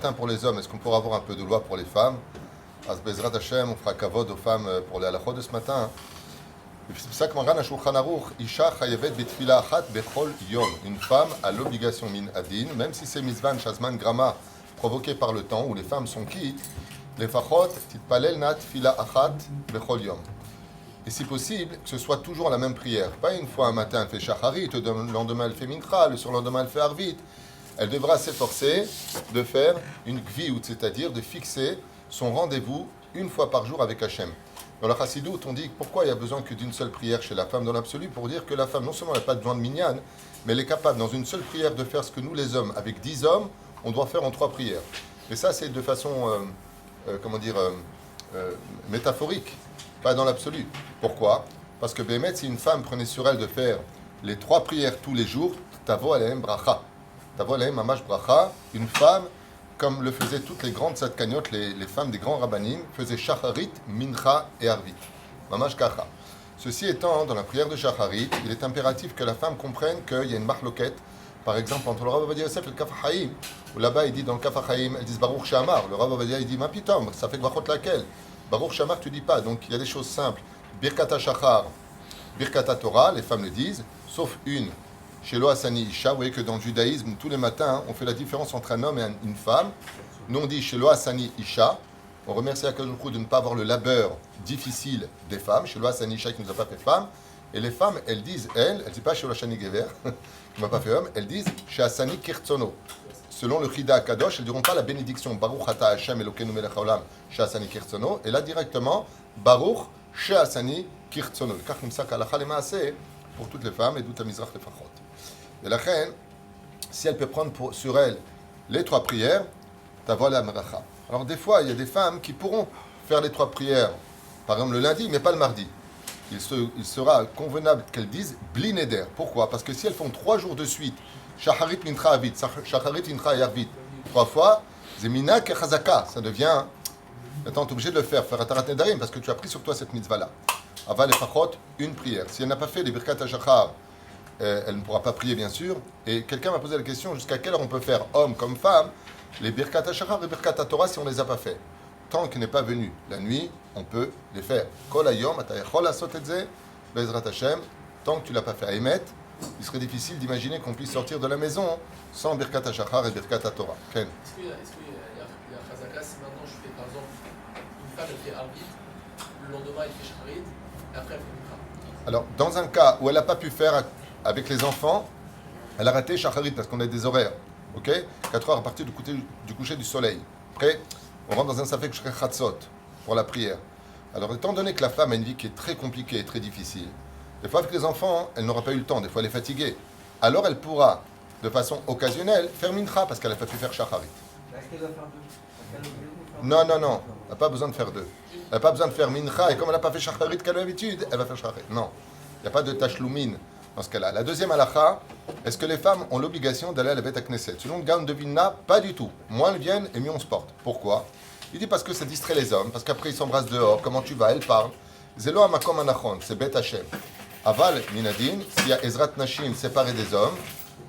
Pour les hommes, est-ce qu'on pourra avoir un peu de loi pour les femmes? Bezrat Hashem, on fera kavod aux femmes pour les halachot de ce matin. C'est pour ça que Maran HaShulchan Aruch, Isha chayavet betfila achat bechol yom. Une femme a l'obligation min adin, même si c'est misvan shazman grama provoqué par le temps où les femmes sont quittes, les fachot titpalel nat fila achat bechol yom. Et si possible, que ce soit toujours la même prière. Pas une fois un matin elle fait shacharit, le lendemain elle fait mincha, le surlendemain elle fait arvit. Elle devra s'efforcer de faire une gviout, c'est-à-dire de fixer son rendez-vous une fois par jour avec Hachem. Dans la Chassidoute, on dit pourquoi il y a besoin que d'une seule prière chez la femme dans l'absolu, pour dire que la femme, non seulement n'a pas besoin de minyan, mais elle est capable dans une seule prière de faire ce que nous les hommes, avec 10 hommes, on doit faire en 3 prières. Et ça, c'est de façon, métaphorique, pas dans l'absolu. Pourquoi? Parce que Bémet, si une femme prenait sur elle de faire les 3 prières tous les jours, tavo alehem bracha. Tavo alehem mamash bracha, une femme, comme le faisaient toutes les grandes tzadkaniotes, les femmes des grands rabbanim, faisaient shacharit, mincha et arvit. Mamash kacha. Ceci étant, dans la prière de shacharit, il est impératif que la femme comprenne qu'il y a une marloquette, par exemple, entre le Rav Ovadia Yosef et le Kaf HaChaim, où là-bas il dit dans le Kaf HaChaim, elles disent Baruch Shamar. Le Rav Ovadia il dit Mapitom, ça fait Gvachot laquelle? Baruch Shamar, tu dis pas. Donc il y a des choses simples. Birkat HaShachar, Birkat HaTorah, les femmes le disent, sauf une. Chez Loasani Isha, vous voyez que dans le judaïsme, tous les matins, on fait la différence entre un homme et une femme. Nous, on dit chez Loasani Isha, on remercie Akadosh Baruch Hu de ne pas avoir le labeur difficile des femmes. Chez Loasani Isha, qui ne nous a pas fait femme. Et les femmes, elles disent, elles disent pas chez Loasani Gever, qui ne m'a pas fait homme, elles disent chez Asani Kirtsono. Selon le Chida Akadosh, elles ne diront pas la bénédiction Baruch Ata Hashem Elokeinu Melech Haolam chez Asani Kirtsono. Et là, directement, Baruch chez Asani Kirtsono. Le Kach Nimsa Kalacha Lemaaseh pour toutes les femmes et d'où Mizrach Lefachot. Et la reine, si elle peut prendre sur elle les 3 prières, t'avoie la meracha. Alors des fois, il y a des femmes qui pourront faire les 3 prières, par exemple le lundi, mais pas le mardi. Il sera convenable qu'elles disent bli neder. Pourquoi? Parce que si elles font 3 jours de suite, shacharit mincha avit, shacharit mincha et arvit, 3 fois, zemina kechazaka, ça devient... Attends, tu es obligé de le faire atarat nedarim, parce que tu as pris sur toi cette mitzvah-là. Aval et fachot, une prière. Si elle n'a pas fait les birkat hashachar, elle ne pourra pas prier, bien sûr. Et quelqu'un m'a posé la question, jusqu'à quelle heure on peut faire, homme comme femme, les birkat hashachar et birkat Torah si on ne les a pas fait. Tant qu'il n'est pas venu la nuit, on peut les faire. Kol hayom, atayachol asot etze, bezrat Hashem, tant que tu ne l'as pas fait à Emet, il serait difficile d'imaginer qu'on puisse sortir de la maison sans birkat hashachar et birkat Torah. Ken. Est-ce qu'il y a chazaka si maintenant je fais, par exemple, une femme elle fait arvit, le lendemain elle fait shacharit, et après elle fait mincha? Alors, dans un cas où elle n'a pas pu faire avec les enfants, elle a raté shacharit parce qu'on a des horaires. Ok, 4 heures à partir du coucher du soleil. Après, on rentre dans un safek chatzot pour la prière. Alors, étant donné que la femme a une vie qui est très compliquée et très difficile, des fois avec les enfants, elle n'aura pas eu le temps, des fois elle est fatiguée. Alors, elle pourra, de façon occasionnelle, faire mincha parce qu'elle n'a pas pu faire shacharit. Est-ce qu'elle doit faire 2? Non, elle n'a pas besoin de faire 2. Elle n'a pas besoin de faire mincha, et comme elle n'a pas fait shacharit qu'elle a l'habitude, elle va faire shacharit. Non, il n'y a pas de tashlumin dans ce cas-là. La deuxième halakha, est-ce que les femmes ont l'obligation d'aller à la Beth Knesset? Selon le Gaon de Vilna, pas du tout. Moins elles viennent et mieux on se porte. Pourquoi? Il dit parce que ça distrait les hommes, parce qu'après ils s'embrassent dehors, comment tu vas, elle parle. Zelo amakom anachon, c'est Beth Hashem. Aval minadin, s'il y a Ezrat Nashim séparé des hommes,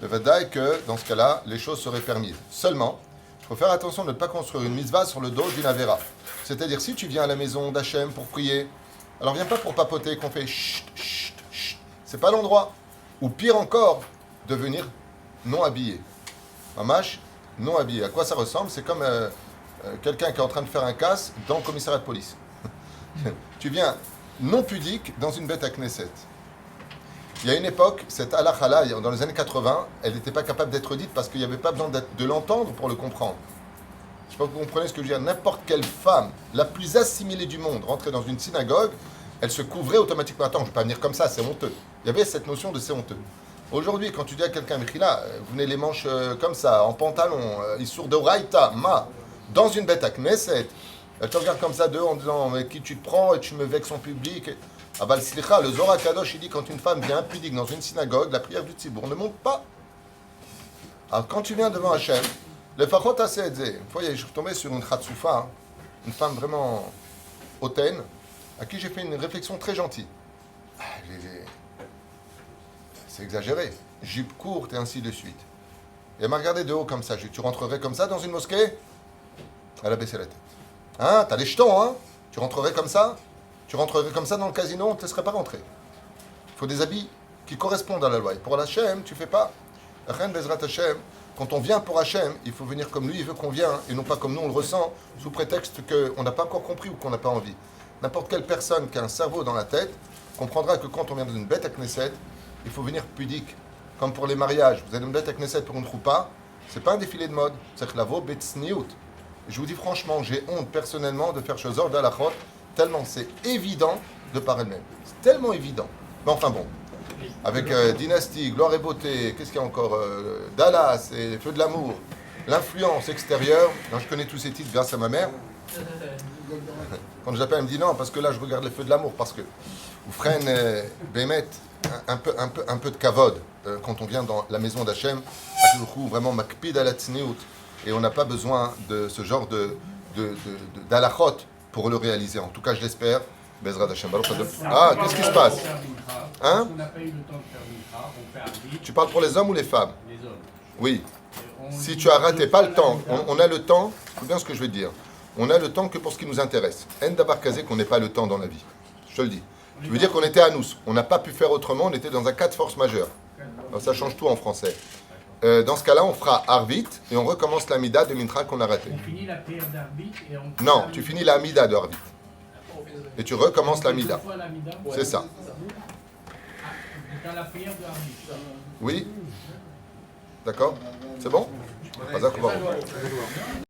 le vadaï que dans ce cas-là, les choses seraient permises. Seulement, il faut faire attention de ne pas construire une mitzvah sur le dos d'une avera. C'est-à-dire, si tu viens à la maison d'Hachem pour prier, alors viens pas pour papoter qu'on fait chut, chut, chut. C'est pas l'endroit. Ou pire encore, devenir non habillé. Mamash, non habillé. À quoi ça ressemble? C'est comme quelqu'un qui est en train de faire un casse dans le commissariat de police. Tu viens non pudique dans une bête à Knesset. Il y a une époque, cette halakha-là, dans les années 80, elle n'était pas capable d'être dite parce qu'il n'y avait pas besoin de l'entendre pour le comprendre. Je ne sais pas si vous comprenez ce que je veux dire. N'importe quelle femme, la plus assimilée du monde, rentrait dans une synagogue, elle se couvrait automatiquement. Attends, je ne vais pas venir comme ça, c'est honteux. Il y avait cette notion de c'est honteux. Aujourd'hui, quand tu dis à quelqu'un, Mechila, vous venez les manches comme ça, en pantalon, il sourd de Raïta, dans une bête à Knesset, elle te regarde comme ça dehors en disant, mais qui tu te prends et tu me vexes en public. Aval Slicha, le Zohar Kadosh, il dit quand une femme vient impudique dans une synagogue, la prière du Tzibour ne monte pas. Alors quand tu viens devant Hachem, le Fachot Asedze, une fois je suis tombé sur une Khatsoufa, une femme vraiment hautaine, à qui j'ai fait une réflexion très gentille. C'est exagéré. Jupe courte et ainsi de suite. Et elle m'a regardé de haut comme ça. Je lui ai dit, tu rentrerais comme ça dans une mosquée? Elle a baissé la tête. Hein, t'as les jetons, hein? Tu rentrerais comme ça? Tu rentrerais comme ça dans le casino, on ne te laisserait pas rentrer. Il faut des habits qui correspondent à la loi. Et pour Hachem, tu fais pas. Quand on vient pour Hachem, il faut venir comme lui, il veut qu'on vienne, et non pas comme nous on le ressent, sous prétexte qu'on n'a pas encore compris ou qu'on n'a pas envie. N'importe quelle personne qui a un cerveau dans la tête comprendra que quand on vient dans une bête à Knesset, il faut venir pudique. Comme pour les mariages, vous allez une bête à Knesset pour une troupa, c'est pas un défilé de mode, c'est que la vo betsniout. Je vous dis franchement, j'ai honte personnellement de faire Shazor d'Alachot, tellement c'est évident de par elle-même. C'est tellement évident. Mais enfin bon, avec Dynastie, Gloire et Beauté, qu'est-ce qu'il y a encore Dallas et Feu de l'amour, l'influence extérieure. Non, je connais tous ces titres grâce à ma mère. Quand je l'appelle, elle me dit non, parce que là je regarde les Feux de l'amour, parce que vous freinez Bémet, un peu de kavod quand on vient dans la maison d'Hachem, vraiment makpid à la tsniout, et on n'a pas besoin de ce genre d'alachot pour le réaliser. En tout cas, je l'espère. Bezrat Hachem. Ah, qu'est-ce qui se passe? Hein? On n'a pas eu le temps de faire Mincha, on fait Arvit. Tu parles pour les hommes ou les femmes? Les hommes. Oui. Si tu as raté pas le temps, on a le temps, c'est bien ce que je vais te dire. On a le temps que pour ce qui nous intéresse. En d'abar kazé qu'on n'ait pas le temps dans la vie. Je te le dis. Tu veux dire qu'on était à nous. On n'a pas pu faire autrement, on était dans un cas de force majeure. Alors, ça change tout en français. Dans ce cas-là, on fera Arvit et on recommence l'Amida de Mincha qu'on a raté. On finit la prière d'Arvit et on... Non, tu finis l'Amida de Arvit. Et tu recommences l'Amida. C'est ça. Dans la prière de Arvit. Oui? D'accord? C'est bon? Pas d'accord.